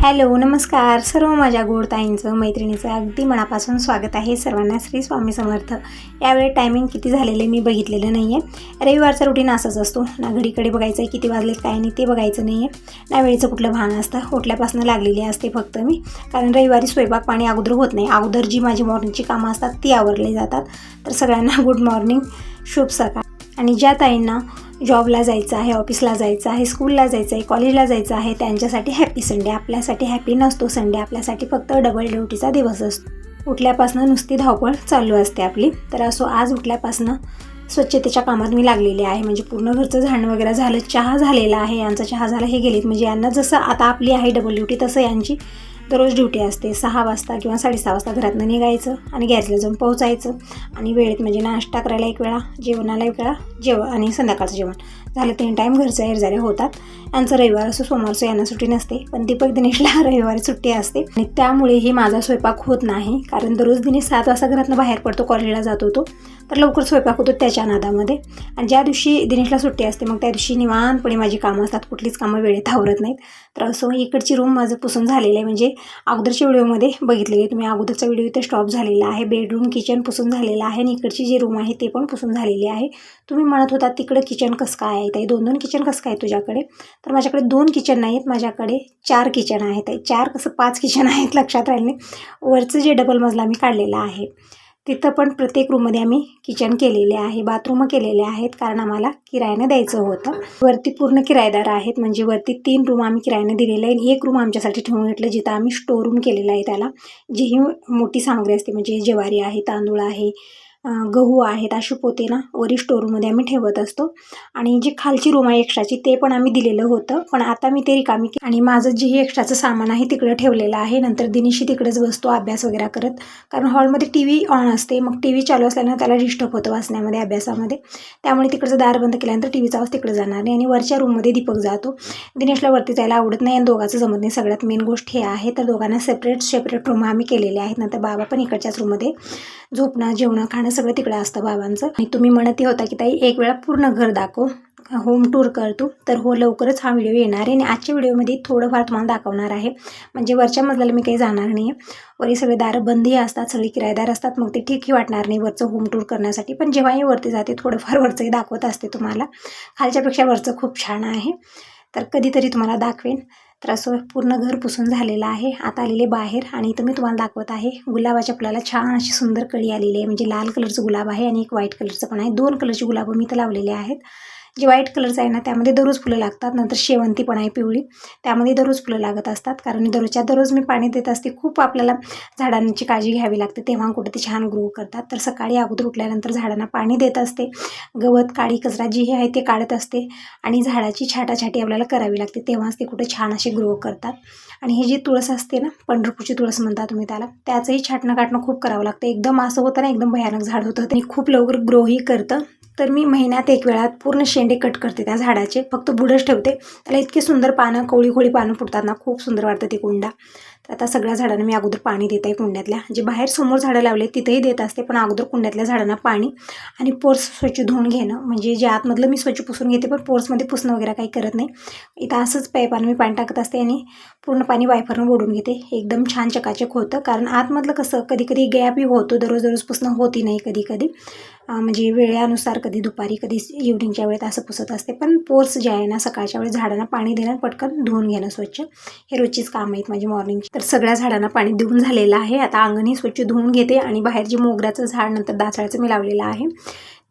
Hello नमस्कार सर्व माझ्या गोडताईंचं मैत्रिणीचं अगदी मनापासून स्वागत आहे सर्वांना श्री स्वामी समर्थ। यावेळी टायमिंग किती झालेले मी बघितलेलं नाही आहे। रविवारचा रुटीन असंच असतो ना, घडीकडे बघायचं आहे किती वाजलेत काय नाही ते बघायचं नाही आहे ना, वेळेचं कुठलं भान असतं। उठल्यापासून लागलेली असते फक्त मी, कारण रविवारी स्वयंपाक पाणी अगोदर होत नाही। अगोदर जी माझी मॉर्निंगची कामं असतात ती आवरली जातात। तर सगळ्यांना गुड मॉर्निंग, शुभ सकाळ। आणि ज्या ताईंना जॉबला जायचं आहे, ऑफिसला जायचं आहे, स्कूलला जायचं आहे, कॉलेजला जायचं आहे त्यांच्यासाठी हॅपी संडे। आपल्यासाठी हॅपी नसतो संडे, आपल्यासाठी फक्त डबल ड्युटीचा दिवस असतो। उठल्यापासून नुसती धावपळ चालू असते आपली। तर असो, आज उठल्यापासून स्वच्छतेच्या कामात मी लागलेली आहे। म्हणजे पूर्ण घरचं झाडणं वगैरे झालं, चहा झालेला आहे, यांचा चहा झाला, हे गेलेत। म्हणजे यांना जसं आता आपली आहे डबल ड्युटी तसं यांची दररोज ड्युटी असते। 6 वाजता किंवा 6:30 वाजता घरातनं निघायचं आणि गॅरेजला जाऊन पोहोचायचं आणि वेळेत म्हणजे नाश्ता करायला एक वेळा, जेवणाला एक वेळा जेवण आणि संध्याकाळचं जेवण झालं 3 टाईम घरचं हेरझारे होतात। यांचं रविवार असं सोमवारचं यांना सुट्टी नसते, पण दीपक दिनेशला रविवारी सुट्टी असते आणि त्यामुळेही माझा स्वयंपाक होत नाही। कारण दररोज दिनेश 7 वाजता घरातनं बाहेर पडतो, कॉलेजला जातो तो, तर लवकर स्वयंपाक होतो त्याच्या नादामध्ये। आणि ज्या दिवशी दिनेशला सुट्टी असते मग त्या दिवशी निवांतपणे माझी कामं असतात, कुठलीच कामं वेळेत आवरत नाहीत। तर असं इकडची रूम माझं पुसून झालेलं आहे। म्हणजे अगोदरच्या व्हिडिओमध्ये बघितलेली तुम्ही, अगोदरचा व्हिडिओ इथे स्टॉप झालेला आहे। बेडरूम किचन पुसून झालेलं आहे आणि इकडची जी रूम आहे ते पण पुसून झालेली आहे। तुम्ही म्हणत होता तिकडं किचन कसं काय आहे ताई, 2-2 किचन कसं काय तुझ्याकडे? तर माझ्याकडे 2 किचन नाही आहेत, माझ्याकडे 4 किचन आहेत ताई। 4 कसं 5 किचन आहेत लक्षात राहिले। वरचं जे डबल मजला मी काढलेला आहे तिथं पण प्रत्येक रूममध्ये आम्ही किचन केलेले आहे, बाथरूम केलेले आहेत, कारण आम्हाला किरायाने द्यायचं होतं। वरती पूर्ण किरायेदार आहेत, म्हणजे वरती 3 रूम आम्ही किरायाने दिलेले आहे। एक रूम आमच्यासाठी ठेवून घेतलं जिथं आम्ही स्टोर रूम केलेला आहे। त्याला जी ही मोठी सामग्री असते म्हणजे ज्वारी आहे, तांदूळ आहे, गहू आहेत, अशी पोते ना वरी स्टोरूममध्ये आम्ही ठेवत असतो। आणि जी खालची रूम आहे एक्स्ट्राची ते पण आम्ही दिलेलं होतं, पण आता मी ते रिकामी आणि माझं जे ही एक्स्ट्राचं सामान आहे तिकडं ठेवलेलं आहे। नंतर दिनेशी तिकडेच बसतो अभ्यास वगैरे करत, कारण हॉलमध्ये TV ऑन असते, मग TV चालू असल्यानं त्याला डिस्टर्ब होतं वाचण्यामध्ये, अभ्यासामध्ये। त्यामुळे तिकडचं दार बंद केल्यानंतर TVचा आवाज तिकडे जाणार नाही। आणि वरच्या रूममध्ये दीपक जातो। दिनेशला वरती जायला आवडत नाही आणि दोघांचं जमत नाही। सगळ्यात मेन गोष्ट हे आहे। तर दोघांना सेपरेट रूम आम्ही केलेले आहेत। नंतर बाबा पण इकडच्याच रूममध्ये झोपणं, जेवणं, खाणं सगळं तिकडं असतं बाबांचं। आणि तुम्ही म्हणत होता की ताई एक वेळा पूर्ण घर दाखव, होम टूर करतो, तर हो लवकरच हा व्हिडिओ येणार आहे। आणि आजच्या व्हिडिओमध्ये थोडंफार तुम्हाला दाखवणार आहे। म्हणजे वरच्या मजल्याला मी काही जाणार नाही आहे, वरी सगळे दारं बंदही असतात, सगळे किरायेदार असतात, मग ते ठीकही वाटणार नाही वरचं होम टूर करण्यासाठी। पण जेव्हाही वरती जाते थोडंफार वरचंही दाखवत असते तुम्हाला, खालच्यापेक्षा वरचं खूप छान आहे, तर कधीतरी तुम्हाला दाखवेन। तर असं पूर्ण घर पुसून झालेलं आहे, आता आलेले बाहेर। आणि इथं मी तुम्हाला दाखवत आहे गुलाबाच्या फुलाला छान अशी सुंदर कळी आलेली आहे। म्हणजे लाल कलरचं गुलाब आहे आणि एक व्हाईट कलरचं पण आहे। 2 कलरची गुलाबं मी इथं लावलेले आहेत। जे व्हाईट कलरचं आहे ना त्यामध्ये दररोज फुलं लागतात, नंतर शेवंती पण आहे पिवळी, त्यामध्ये दररोज फुलं लागत असतात, कारण दररोज मी पाणी देत असते। खूप आपल्याला झाडांची काळजी घ्यावी लागते, तेव्हा कुठे ते छान ग्रो करतात। तर सकाळी अगोदर उठल्यानंतर झाडांना पाणी देत असते, गवत काडी कचरा जी हे आहे ते काढत असते आणि झाडाची छाटाछाटी आपल्याला करावी लागते, तेव्हाच ते कुठे छान असे ग्रो करतात। आणि ही जी तुळस असते ना, पंढरपूरची तुळस म्हणता तुम्ही त्याला, त्याचंही छाटणं काटणं खूप करावं लागतं। एकदम असं होतं ना, एकदम भयानक झाड होतं ते, खूप लवकर ग्रोही करतं। तर मी महिन्यात 1 वेळा पूर्ण शेंडे कट करते त्या झाडाचे, फक्त बुडच ठेवते, त्याला इतकी सुंदर पानं, कोळी पानं फुटतात ना, खूप सुंदर वाटतं ते कुंडा। तर आता सगळ्या झाडांना मी अगोदर पाणी देत आहे कुंड्यातल्या, जे बाहेर समोर झाडं लावले तिथेही देत असते, पण अगोदर कुंड्यातल्या झाडांना पाणी आणि पोर्स स्वच्छ धुवून घेणं। म्हणजे जे आतमधलं मी स्वच्छ पुसून घेते, पण पोर्समध्ये पुसणं वगैरे काही करत नाही। इथं असंच पाईपानं मी पाणी टाकत असते आणि पूर्ण पाणी वायफरनं ओढून घेते, एकदम छान चकाचक होतं। कारण आतमधलं कसं कधी गॅपही होतो, दररोज पुसणं होती नाही कधी म्हणजे वेळेनुसार, कधी दुपारी कधी इव्हनिंगच्या वेळेत असं पुसत असते। पण पोर्स जे आहे ना सकाळच्या वेळेस झाडांना पाणी देणं, पटकन धुवून घेणं स्वच्छ, हे रोजचीच काम आहेत माझी मॉर्निंगची। तर सगळ्या झाडांना पाणी देऊन झालेलं आहे, आता अंगणही स्वच्छ धुवून घेते। आणि बाहेर जे मोगऱ्याचं झाड नंतर दासळाचं मी लावलेलं आहे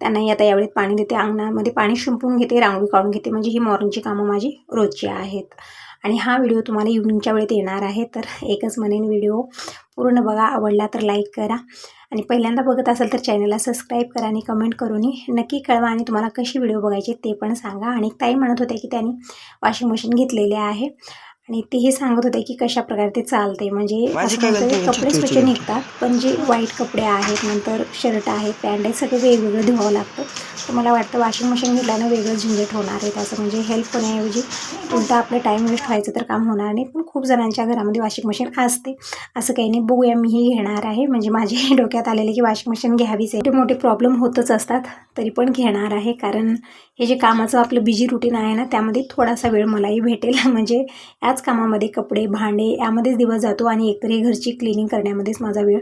त्यांनाही आता यावेळेत पाणी देते, अंगणामध्ये पाणी शिंपून घेते, रांगोळी काढून घेते। म्हणजे ही मॉर्निंगची कामं माझी रोजची आहेत। आणि हा व्हिडिओ तुम्हाला इव्हनिंगच्या वेळेत येणार आहे, तर एकच म्हणेन व्हिडिओ पूर्ण बघा, आवडला तर लाईक करा आणि पहिल्यांदा बघत असाल तर चॅनलला सबस्क्राईब करा आणि कमेंट करून नक्की कळवा आणि तुम्हाला कशी व्हिडिओ बघायचे ते पण सांगा। आणि ताई म्हणत होते की त्यांनी वॉशिंग मशीन घेतलेले आहे आणि तेही सांगत होते की कशा प्रकारे ते चालते। म्हणजे कपडे स्वच्छ निघतात, पण जे वाईट कपडे आहेत, नंतर शर्ट आहेत, पॅन्ट आहे, सगळं वेगवेगळं धुवावं लागतं। तर मला वाटतं वॉशिंग मशीन घेतल्यानं वेगळं झंझट होणार आहे त्याचं, म्हणजे हेल्प होण्याऐवजी उलटा आपलं टाईम वेस्ट व्हायचं तर काम होणार नाही। पण खूप जणांच्या घरामध्ये वॉशिंग मशीन असते, असं काही नाही। बघूया, मीही घेणार आहे, म्हणजे माझे डोक्यात आलेले की वॉशिंग मशीन घ्यावीच आहे। मोठे प्रॉब्लेम होतच असतात, तरी पण घेणार आहे, कारण हे जे कामाचं आपलं बिझी रुटीन आहे ना त्यामध्ये थोडासा वेळ मलाही भेटेल, म्हणजे यात याच कामामध्ये कपडे भांडे यामध्येच दिवस जातो आणि एकतर हे घरची क्लिनिंग करण्यामध्येच माझा वेळ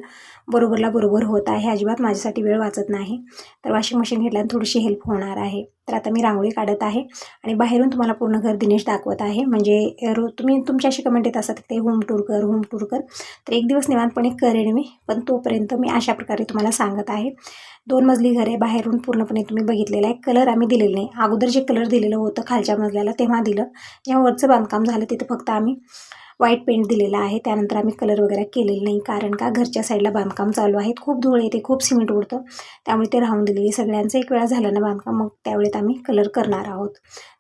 बरोबर होत आहे. अजिबात माझ्यासाठी वेळ वाचत नाही. तर वॉशिंग मशीन घेतल्याने थोडीशी हेल्प होणार आहे. तर आता मी रांगोळी काढत आहे आणि बाहेरून तुम्हाला पूर्ण घर दिनेश दाखवत आहे. म्हणजे तुम्ही तुमची अशी कमेंट येत असतात की ते होम टूर कर. तर एक दिवस निवांतपणे करेन मी, पण तोपर्यंत मी अशा प्रकारे तुम्हाला सांगत आहे. 2 मजली घर आहे. बाहेरून पूर्णपणे तुम्ही बघितलेलं आहे. कलर आम्ही दिलेला नाही. अगोदर जे कलर दिलेलं होतं खालच्या मजल्याला तेव्हा दिलं. जेव्हा वरचं बांधकाम झालं तिथं फक्त आम्ही व्हाईट पेंट दिलेला आहे. त्यानंतर आम्ही कलर वगैरे केलेलं नाही, कारण का घरच्या साईडला बांधकाम चालू आहे. खूप धूळ येते, खूप सिमेंट उडतं, त्यामुळे ते राहून दिलेली. सगळ्यांचं एक वेळा झालं ना बांधकाम, मग त्यावेळेत आम्ही कलर करणार आहोत.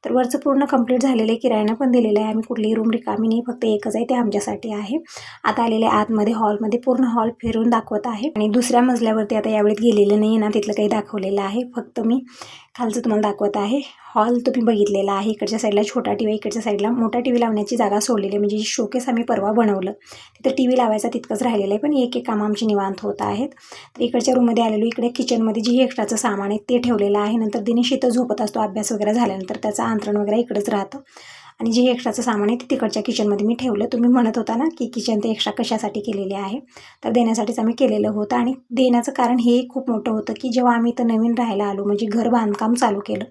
तर वरचं पूर्ण कंप्लीट झालेलं आहे. किरायानं पण दिलेलं आहे. आम्ही कुठलीही रूम रिकामी नाही, फक्त एकच आहे, ते आमच्यासाठी आहे. आता आलेले आतमध्ये हॉलमध्ये पूर्ण हॉल फिरून दाखवत आहे. आणि दुसऱ्या मजल्यावरती आता यावेळेत गेलेलं नाही ना, तिथलं काही दाखवलेलं आहे. फक्त मी खालचं तुम्हाला दाखवत आहे. हॉल तुम्ही बघितलेला आहे. इकडच्या साईडला छोटा टी व्ही, इकडच्या साईडला मोठा टी व्ही लावण्याची जागा सोडलेली आहे. म्हणजे जी शोकेस आम्ही परवा बनवलं तिथं टी व्ही लावायचा तितकंच राहिलेलं आहे, पण एक कामं आमची निवांत होत आहेत. तर इकडच्या रूममध्ये आलेलो. इकडे किचनमध्ये जी एक्स्ट्राचं सामान आहे ते ठेवलेलं आहे. नंतर दिनेश इथं झोपत असतो अभ्यास वगैरे झाल्यानंतर, त्याचं अंथरण वगैरे इकडंच राहतं. आणि जे एक्स्ट्राचं सामान आहे ते तिकडच्या किचनमध्ये मी ठेवलं. तुम्ही म्हणत होता ना की किचन ते एक्स्ट्रा कशासाठी केलेले आहे, तर देण्यासाठीच आम्ही केलेलं होतं. आणि देण्याचं कारण हे खूप मोठं होतं की जेव्हा आम्ही इथं नवीन राहायला आलो, म्हणजे घर बांधकाम चालू केलं,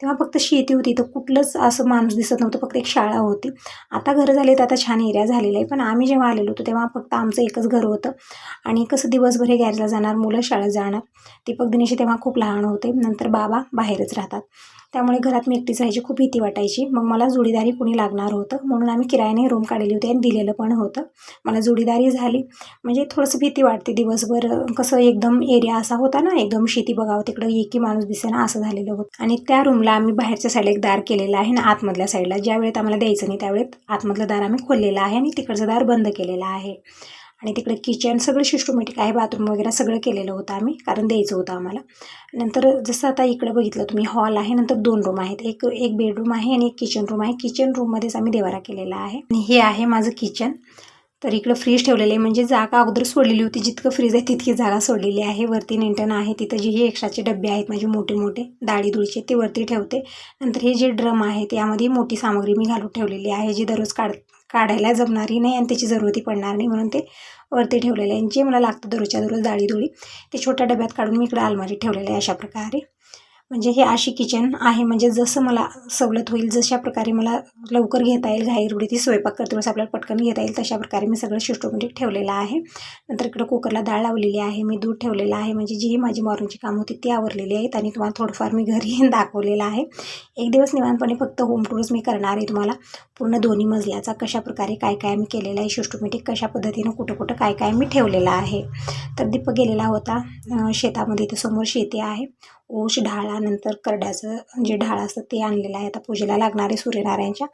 तेव्हा फक्त शेती होती, तर कुठलंच असं माणूस दिसत नव्हतं, फक्त एक शाळा होती. आता घरं झाली तर आता छान एरिया झालेला आहे, पण आम्ही जेव्हा आलेलो होतो तेव्हा फक्त आमचं एकच घर होतं. आणि कसं दिवसभर हे गॅरेजला जाणार, मुलं शाळेत जाणार. दीपक दिनेश तेव्हा खूप लहान होते, नंतर बाबा बाहेरच राहतात, त्यामुळे घरात मी एकटीच राहायची, खूप भीती वाटायची. मग मला जोडीदारी कोणी लागणार होतं, म्हणून आम्ही किरायाने रूम काढलेली होती आणि दिलेलं पण होतं. मला जोडीदारी झाली म्हणजे थोडंसं भीती वाटते दिवसभर. कसं एकदम एरिया असा होता ना, एकदम शेती बघावं, तिकडं एकही माणूस दिसेना असं झालेलं होतं. आणि त्या रूमला आम्ही बाहेरच्या साईडला एक दार केलेलं आहे ना, आतमधल्या साईडला. ज्या वेळेत आम्हाला द्यायचं नाही त्यावेळेत आतमधलं दार आम्ही खोललेलं आहे आणि तिकडचं दार बंद केलेलं आहे. आणि तिकडे किचन सगळं सिस्टमॅटिक आहे, बाथरूम वगैरे सगळं केलेलं होतं आम्ही, कारण द्यायचं होतं आम्हाला. नंतर जसं आता इकडे बघितलं तुम्ही, हॉल आहे, नंतर 2 रूम आहेत. एक बेडरूम आहे आणि एक किचन रूम आहे. किचन रूममध्येच आम्ही देवारा केलेला आहे. आणि हे आहे माझं किचन. तर इकडं फ्रीज ठेवलेलं आहे, म्हणजे जागा अगोदर सोडलेली होती, जितकं फ्रीज आहे तितकी जागा सोडलेली आहे. वरती नेंटन आहे, तिथं जे हे एक्स्ट्राचे डबे आहेत माझे मोठे डाळीदुळीचे, ते वरती ठेवते. नंतर हे जे ड्रम आहेत यामध्ये मोठी सामग्री मी घालून ठेवलेली आहे, जी दररोज काढायला जमणारही नाही आणि त्याची जरुरती पडणार नाही, म्हणून ते वरती ठेवलेलं आहे. जे मला लागतं दररोजच्या दररोज डाळीदुळी ते छोट्या डब्यात काढून मी इकडे अलमारीत ठेवलेलं आहे अशा प्रकारे. म्हणजे हे अशी किचन आहे, म्हणजे जसं मला सवलत होईल, जशा प्रकारे मला लवकर घेता येईल, घाईरुडी स्वयंपाक करते वेळेस आपल्याला पटकन घेता येईल, तशा प्रकारे मी सगळं सिस्टमॅटिक ठेवलेलं आहे. नंतर इकडं कुकरला डाळ लावलेली आहे, मी दूध ठेवलेलं आहे, म्हणजे जी माझी मॉर्निंगची कामं होती ती आवरलेली आहेत. आणि तुम्हाला थोडंफार मी घरी दाखवलेलं आहे. एक दिवस निवांतपणे फक्त होम टूरच मी करणार आहे तुम्हाला, पूर्ण दोन्ही मजल्याचा कशा प्रकारे काय काय मी केलेलं आहे, सिस्टमॅटिक कशा पद्धतीनं कुठं काय काय मी ठेवलेलं आहे. तर दीपक गेलेला होता शेतामध्ये, इथे समोर शेती आहे, ऊस ढाळा, नंतर करड्याचं जे ढाळ असतं ते आणलेलं आहे. आता पूजेला लागणारे सूर्यनारायणच्या.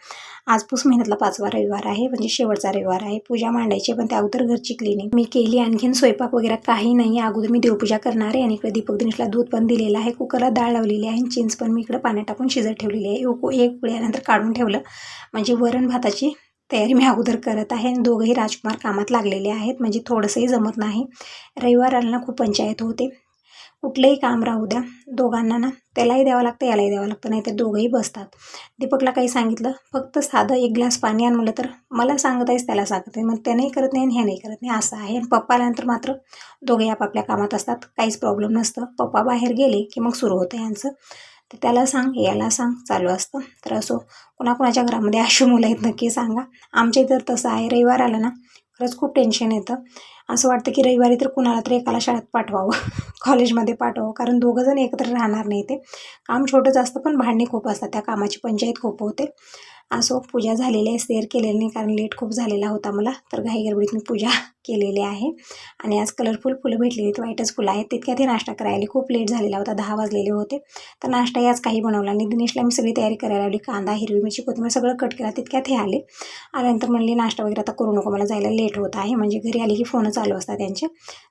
आज पुस महिन्यातला 5वा रविवार आहे, म्हणजे शेवटचा रविवार आहे. पूजा मांडायची, पण त्या अगोदर घरची क्लिनिंग मी केली. आणखीन स्वयंपाक वगैरे काही नाही, अगोदर मी देवपूजा करणार आहे. आणि इकडे दीपक दिनेशला दूध पण दिलेलं आहे, कुकरला डाळ लावलेली आहे, चिंच पण मी इकडे पाण्यात टाकून शिजत ठेवलेली आहे. एक पिळ्यानंतर काढून ठेवलं, म्हणजे वरण भाताची तयारी मी अगोदर करत आहे. आणि दोघंही राजकुमार कामात लागलेले आहेत, म्हणजे थोडंसंही जमत नाही. रविवार आला ना खूप पंचायत होते, कुठलंही काम राहू द्या, दोघांना ना त्यालाही द्यावं लागतं यालाही द्यावं लागतं, नाही तर दोघंही बसतात. दीपकला काही सांगितलं, फक्त साधं 1 ग्लास पाणी आण म्हटलं तर मला सांगत आहेस त्याला सांगत आहे, मग त्यानंही करत नाही आणि ह्यानंही करत नाही, असं आहे. आणि पप्पा आल्यानंतर मात्र दोघेही आपापल्या कामात असतात, काहीच प्रॉब्लेम नसतं. पप्पा बाहेर गेले की मग सुरू होतं यांचं, तर त्याला सांग याला सांग चालू असतं. तर असो, कुणाकुणाच्या घरामध्ये अशी मुलं आहेत नक्की सांगा. आमच्या इथं तसं आहे. रविवार आला ना खरंच खूप टेन्शन येतं, असं वाटतं की रविवारी तर कुणाला तरी एकाला शाळेत पाठवावं, कॉलेजमध्ये पाठवावं, कारण दोघंजण एकत्र राहणार नाही. ते काम छोटंच असतं, पण भांडणे खूप असतात, त्या कामाची पंचायत खूप होते. असो, पूजा झालेली आहे, शेअर केलेली नाही कारण लेट खूप झालेला होता मला, तर घाई गडबडीत मी पूजा केलेली आहे. आणि आज कलरफुल फुलं भेटलेली आहेत, व्हाईटच फुलं आहेत. तितक्यात हे नाश्ता करायला खूप लेट झालेला होता, 10 वाजलेले होते. तर नाश्ताही आज काही बनवला आणि दिनेशला मी सगळी तयारी करायला लावली, कांदा हिरवी मिरची कोथिंबीर सगळं कट केला. तितक्यात हे आल्यानंतर म्हणले नाश्ता वगैरे आता करू नको, मला जायला लेट होत आहे, म्हणजे घरी आली की फोन चालू असतात त्यांचे.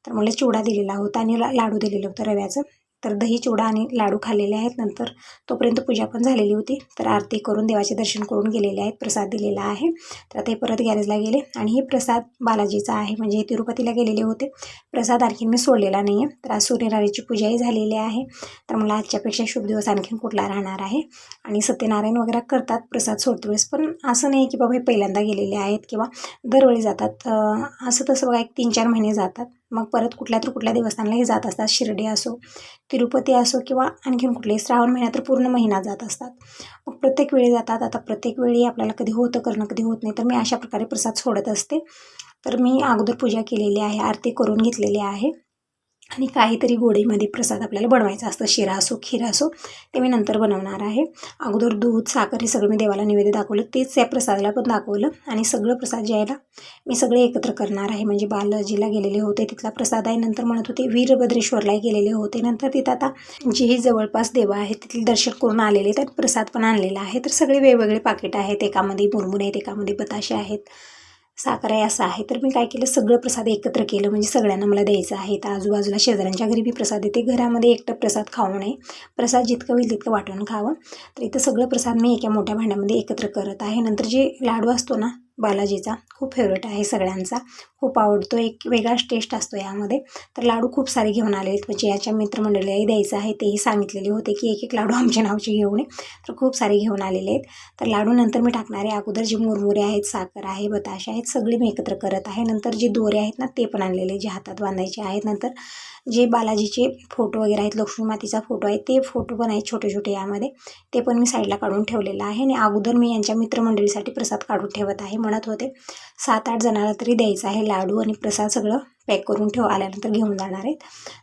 तर मला चिवडा दिलेला होता आणि लाडू दिलेलं होतं रव्याचं. तर दही चिवडा आणि लाडू खाल्लेले आहेत. नंतर तोपर्यंत पूजा पण झालेली होती, तर आरती करून देवाचे दर्शन करून गेलेले आहेत. प्रसाद दिलेला आहे. तर आता हे परत गॅरेजला गेले आणि हे प्रसाद बालाजीचा आहे, म्हणजे हे तिरुपतीला गेलेले होते. प्रसाद आणखीन मी सोडलेला नाही आहे. तर आज सूर्यनारायणची पूजाही झालेली आहे. तर मला आजच्यापेक्षा शुभ दिवस आणखीन कुठला राहणार आहे. आणि सत्यनारायण वगैरे करतात प्रसाद सोडते वेळेस, पण असं नाही की बाबा हे पहिल्यांदा गेलेले आहेत किंवा दरवेळी जातात. असं तसं बघा एक 3-4 महिने जातात, मग परत कुठल्या देवस्थानाला हे जात असतात. शिर्डी असो, तिरुपती असो किंवा आणखीन कुठले श्रावण महिन्यात तर पूर्ण महिना जात असतात. मग प्रत्येक वेळी जातात. आता प्रत्येक वेळी आपल्याला कधी होतं करणं, कधी होत नाही. तर मी अशा प्रकारे प्रसाद सोडत असते. तर मी अगोदर पूजा केलेली आहे, आरती करून घेतलेली आहे आणि काहीतरी गोडीमध्ये प्रसाद आपल्याला बनवायचा असतं. शिरा असो, खीर असो, ते मी नंतर बनवणार आहे. अगोदर दूध, साखर हे सगळं मी देवाला नैवेद्य दाखवलं, तेच या प्रसादाला पण दाखवलं. आणि सगळं प्रसाद जे आहे ना मी सगळे एकत्र करणार आहे. म्हणजे बालाजीला गेलेले होते तिथला प्रसाद आहे. नंतर म्हणत होते वीरभद्रेश्वरलाही गेलेले होते. नंतर तिथं आता जी जवळपास देवा आहेत तिथले दर्शन करून आलेले, त्यात प्रसाद पण आणलेला आहे. तर सगळे वेगवेगळे पाकिट आहेत. एकामध्ये मुरमुरे आहेत, एकामध्ये बताशे आहेत, साखर आहे, असं आहे. तर मी काय केलं, सगळं प्रसाद एकत्र केलं, म्हणजे सगळ्यांना मला द्यायचं आहे. तर आजूबाजूला शेजाऱ्यांच्या घरी बी प्रसाद येते. घरामध्ये एकटं प्रसाद खाऊ नये, प्रसाद जितकं होईल तितकं वाटून खावं. तर इथं सगळं प्रसाद मी एका मोठ्या भांड्यामध्ये एकत्र करत आहे. नंतर जे लाडू असतो ना बालाजीचा, खूप फेवरेट आहे सगळ्यांचा, खूप आवडतो. एक वेगळाच टेस्ट असतो यामध्ये. तर लाडू खूप सारे घेऊन आले आहेत, म्हणजे याच्या मित्रमंडळीलाही द्यायचं आहे. तेही सांगितलेले होते की एक लाडू आमच्या नावचे घेऊन ये. तर खूप सारे घेऊन आलेले आहेत. तर लाडू नंतर मी टाकणार आहे. अगोदर जे मुरमुरे आहेत, साखर आहे, बताशे आहेत, सगळे मी एकत्र करत आहे. नंतर जे दोरे आहेत ना ते पण आणलेले, जे हातात बांधायचे आहेत. नंतर जे बालाजीचे फोटो वगैरे आहेत, लक्ष्मी मातेचा फोटो आहे, ते फोटो पण आहेत छोटे छोटे यामध्ये, ते पण मी साईडला काढून ठेवलेलं आहे. आणि अगोदर मी यांच्या मित्रमंडळीसाठी प्रसाद काढून ठेवत आहे. म्हणत होते 7-8 जणाला तरी द्यायचं आहे लाडू आणि प्रसाद, सगळं पॅक करून आल्यानंतर घेऊन जाणार आहेत.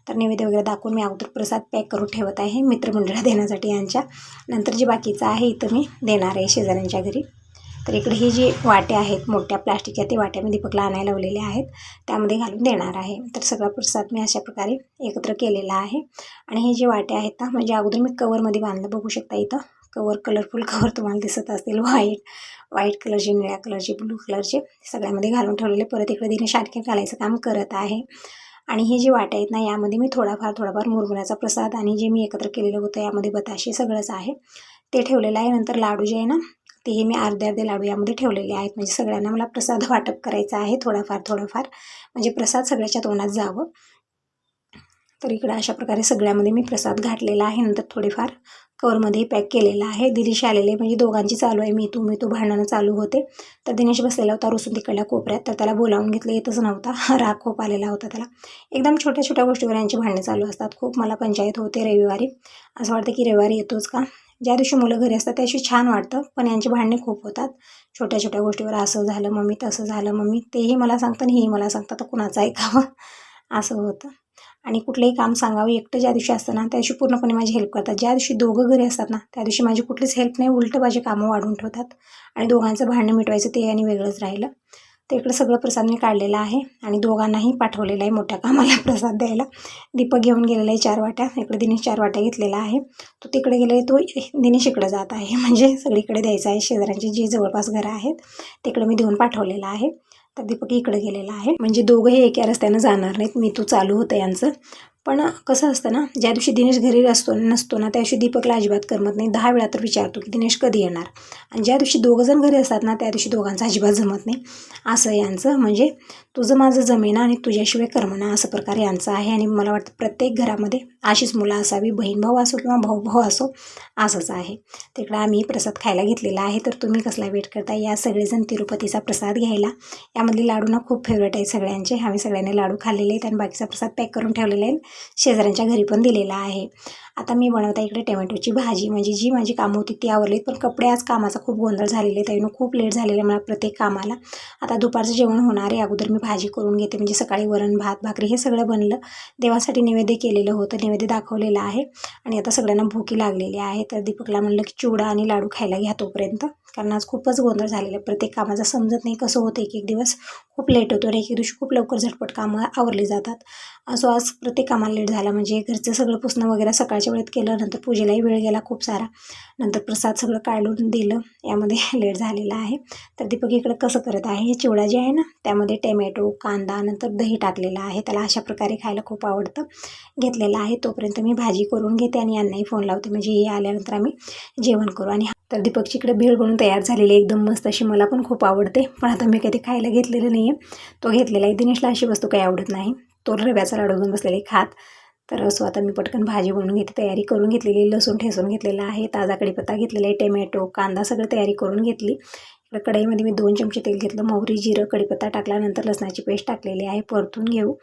तर नैवेद्य वगैरे दाखवून मी अगोदर प्रसाद पॅक करून ठेवत आहे मित्रमंडळाला देण्यासाठी यांच्या. नंतर जे बाकीचं आहे इथं मी देणार आहे शेजाऱ्यांच्या घरी. तर इकडे हे जे वाटे आहेत मोठ्या प्लास्टिकच्या, ते वाट्या मी दीपकला आणायला लावलेले आहेत, त्यामध्ये घालून देणार आहे. तर सगळा प्रसाद मी अशा प्रकारे एकत्र केलेला आहे. आणि हे जे वाटे आहेत ना, म्हणजे अगोदर मी कवरमध्ये बांधलं, बघू शकता इथं कवर, कलरफुल कवर तुम्हाला दिसत असतील, व्हाईट कलरचे, निळ्या कलरचे, ब्लू कलरचे, सगळ्यामध्ये घालून ठेवलेले. परत इकडे दिनेश आणखी घालायचं काम करत आहे. आणि हे जे वाटे आहेत ना, यामध्ये मी थोडाफार मुरमुऱ्याचा प्रसाद आणि जे मी एकत्र केलेलं होतं यामध्ये बताशे सगळंच आहे ते ठेवलेलं आहे. नंतर लाडू जे आहे ना ते मी अर्धे लाडू यामध्ये ठेवलेले आहेत, म्हणजे सगळ्यांना मला प्रसाद वाटप करायचा आहे थोडाफार, म्हणजे प्रसाद सगळ्याच्या तोंडात जावं. तर इकडे अशा प्रकारे सगळ्यामध्ये मी प्रसाद घातलेला आहे. नंतर थोडीफार कवरमध्ये पॅक केलेला आहे. दिनेश आलेले, म्हणजे दोघांची चालू आहे, मी तू भांडणं चालू होते. तर दिनेश बसलेला होता रुसून तिकडल्या कोपऱ्यात, तर त्याला बोलावून घेतलं, येतच नव्हता, राग खूप आलेला होता त्याला. एकदम छोट्या छोट्या गोष्टीवर यांची भांडणं चालू असतात. खूप मला पंचायत होते रविवारी, असं वाटतं की रविवारी येतोच का. ज्या दिवशी मुलं घरी असतात त्या दिवशी छान वाटतं, पण यांची भांडणे खूप होतात छोट्या छोट्या गोष्टीवर. असं झालं मम्मी, तसं झालं मम्मी, तेही मला सांगतं आणि हेही मला सांगतं, तर कुणाचं ऐकावं असं होतं. आणि कुठलंही काम सांगावं एकटं ज्या दिवशी असतं ना त्या दिवशी पूर्णपणे माझी हेल्प करतात. ज्या दिवशी दोघं घरी असतात ना त्या दिवशी माझी कुठलीच हेल्प नाही, उलटं माझी कामं वाढवून ठेवतात. आणि दोघांचं भांडणं मिटवायचं ते आणि वेगळंच राहिलं. तर इकडं सगळं प्रसाद मी काढलेला आहे आणि दोघांनाही पाठवलेलं आहे मोठ्या कामाला प्रसाद द्यायला. दीपक घेऊन गेलेला आहे 4 वाट्या, इकडे दिनेश 4 वाट्या घेतलेला आहे. तो तिकडे गेले, तो दिनेश इकडे जात आहे, म्हणजे सगळीकडे द्यायचं आहे. शेजाऱ्यांची जी जवळपास घरं आहेत तिकडे मी देऊन पाठवलेलं आहे. तर दीपक इकडे गेलेला आहे, म्हणजे दोघंही एका रस्त्यानं जाणार नाहीत. मी तू चालू होतं यांचं. पण कसं असतं ना, ज्या दिवशी दिनेश घरी नसतो ना त्या दिवशी दीपकला अजिबात करमत नाही. 10 वेळा तर विचारतो की दिनेश कधी येणार. आणि ज्या दिवशी दोघंजण घरी असतात ना त्या दिवशी दोघांचं अजिबात जमत नाही. असं यांचं, म्हणजे तुझं माझं जमेना आणि तुझ्याशिवाय करमना, असं प्रकार यांचं आहे. आणि मला वाटतं प्रत्येक घरामध्ये अशीच मुलं असावी, बहीण भाऊ असो किंवा भाऊ असो, असंच आहे. तिकडं आम्ही प्रसाद खायला घेतलेला आहे. तर तुम्ही कसला वेट करता, या सगळेजण तिरुपतीचा प्रसाद घ्यायला. यामधली लाडू ना खूप फेवरेट आहेत सगळ्यांचे. आम्ही सगळ्यांनी लाडू खाल्लेले आहेत आणि बाकीचा प्रसाद पॅक करून ठेवलेला आहे, शेजाऱ्यांच्या घरी पण दिलेला आहे. आता मी बनवता इकडे टोमॅटोची भाजी, म्हणजे जी माझी कामं होती ती आवरलीत, पण कपडे आज कामाचा खूप गोंधळ झालेले, त्यानं खूप लेट झालेलं मला प्रत्येक कामाला. आता दुपारचं जेवण होणार आहे, अगोदर मी भाजी करून घेते, म्हणजे सकाळी वरण भात भाकरी हे सगळं बनलं. देवासाठी नैवेद्य केलेलं होतं, नैवेद्य दाखवलेलं आहे आणि आता सगळ्यांना भूकी लागलेली आहे. तर दीपकला म्हणलं की चिवडा आणि लाडू खायला घ्या तोपर्यंत, कारण आज खूपच गोंधळ झालेला, प्रत्येक कामाचा समजत नाही कसं होतं एक एक दिवस. दिवस खूप लेट होतो आणि एक दिवशी खूप लवकर झटपट कामं आवरली जातात. असो आज प्रत्येक कामाला लेट झाला. म्हणजे घरचं सगळं पुसणं वगैरे सकाळच्या वेळेत केलं. नंतर पूजेलाही वेळ गेला खूप सारा. नंतर प्रसाद सगळं काढून दिलं, यामध्ये लेट झालेला आहे. तर दीपक इकडं कसं करत आहे, हे चिवडा जे आहे ना त्यामध्ये टॅमॅटो, कांदा नंतर दही टाकलेलं आहे. त्याला अशा प्रकारे खायला खूप आवडतं. घेतलेलं आहे. तोपर्यंत मी भाजी करून घेते आणि यांनाही फोन लावते, म्हणजे हे आल्यानंतर आम्ही जेवण करू. आणि तर दीपकची इकडे भेळ बनवून तयार झालेली आहे, एकदम मस्त अशी. मला पण खूप आवडते, पण आता मी कधी खायला घेतलेलं नाही आहे. तो घेतलेला आहे. दिनेशला अशी वस्तू काही आवडत नाही, तो रव्याचा लाडू घेऊन बसलेला खात. तर असो आता मी पटकन भाजी बनवून घेते. तयारी करून घेतलेली, लसूण ठेचून घेतलेला आहे, ताजा कढीपत्ता घेतलेला आहे, टोमॅटो, कांदा सगळं तयारी करून घेतली. इकडे कढईमध्ये मी 2 चमचे तेल घेतलं, मोहरी, जिरं, कढीपत्ता टाकला. नंतर लसणाची पेस्ट टाकलेली आहे, परतून घेऊ.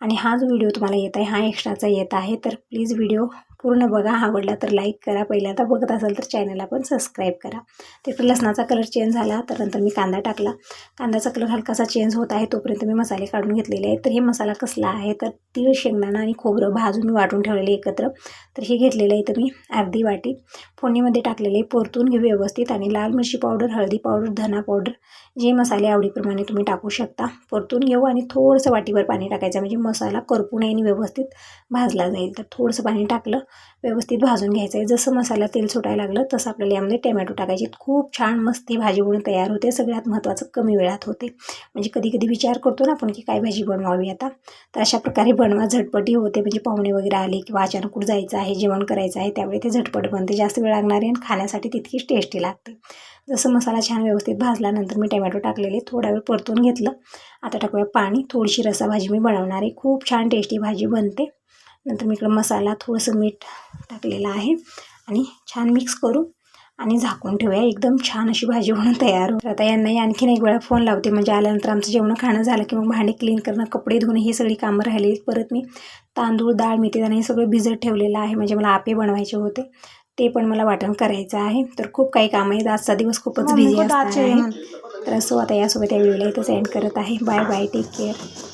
आणि हा जो व्हिडिओ तुम्हाला येत आहे हा एक्स्ट्राचा येत आहे, तर प्लीज व्हिडिओ पूर्ण बघा. आवडला तर लाईक करा, पहिल्यांदा बघत असाल तर चॅनलला पण सबस्क्राईब करा. तिकडे लसणाचा कलर चेंज झाला तर नंतर मी कांदा टाकला. कांद्याचा कलर हलकासा चेंज होत आहे तोपर्यंत मी मसाले काढून घेतलेले आहेत. तर हे मसाला कसला आहे, तर तीळ, शेंगदाणा आणि खोबरं भाजून मी वाटून ठेवलेले एकत्र. तर हे घेतलेलं आहे तर मी अर्धी वाटी फोडणीमध्ये टाकलेले, परतून घेऊ व्यवस्थित. आणि लाल मिरची पावडर, हळदी पावडर, धना पावडर, जे मसाले आवडीप्रमाणे तुम्ही टाकू शकता. परतून घेऊ आणि थोडंसं वाटीभर पाणी टाकायचं, म्हणजे मसाला करपू नये आणि व्यवस्थित भाजला जाईल. तर थोडंसं पाणी टाकलं, व्यवस्थित भाजून घ्यायचं आहे. जसं मसाला तेल सुटायला लागलं तसं आपल्याला यामध्ये टोमॅटो टाकायचे. खूप छान मस्त ही भाजी बनवून तयार होते. सगळ्यात महत्त्वाचं कमी वेळात होते. म्हणजे कधी कधी विचार करतो ना आपण की काय भाजी बनवावी आता, तर अशा प्रकारे बनवा, झटपटी होते. म्हणजे पाहुणे वगैरे आले किंवा अचानक कुठं जायचं आहे, जेवण करायचं आहे, त्यावेळी ते झटपट बनते. जास्त वेळ लागणारे आणि खाण्यासाठी तितकीच टेस्टी लागते. जसं मसाला छान व्यवस्थित भाजल्यानंतर मी टोमॅटो टाकलेले, थोडा वेळ परतून घेतलं. आता टाकूया पाणी. थोडीशी रसाभाजी मी बनवणार आहे, खूप छान टेस्टी भाजी बनते. नंतर मी इकडं मसाला, थोडंसं मीठ टाकलेलं आहे आणि छान मिक्स करू आणि झाकून ठेवूया. एकदम छान अशी भाजी बनून तयार होईल. आता यांनाही आणखीन एक वेळा फोन लावते, म्हणजे आल्यानंतर आमचं जेवण खाणं झालं की मग भांडी क्लीन करणं, कपडे धुणं, ही सगळी कामं राहिली. परत मी तांदूळ, डाळ, मेथीदाणे हे सगळं भिजत ठेवलेलं आहे, म्हणजे मला आपे बनवायचे होते, ते पण मला वाटण करायचं आहे. तर खूप काही काम आहेत. आजचा दिवस खूपच बिझी असणार आहे. तर असं आता यासोबत या व्हिडिओला इथंच एंड करत आहे. Bye bye, take care.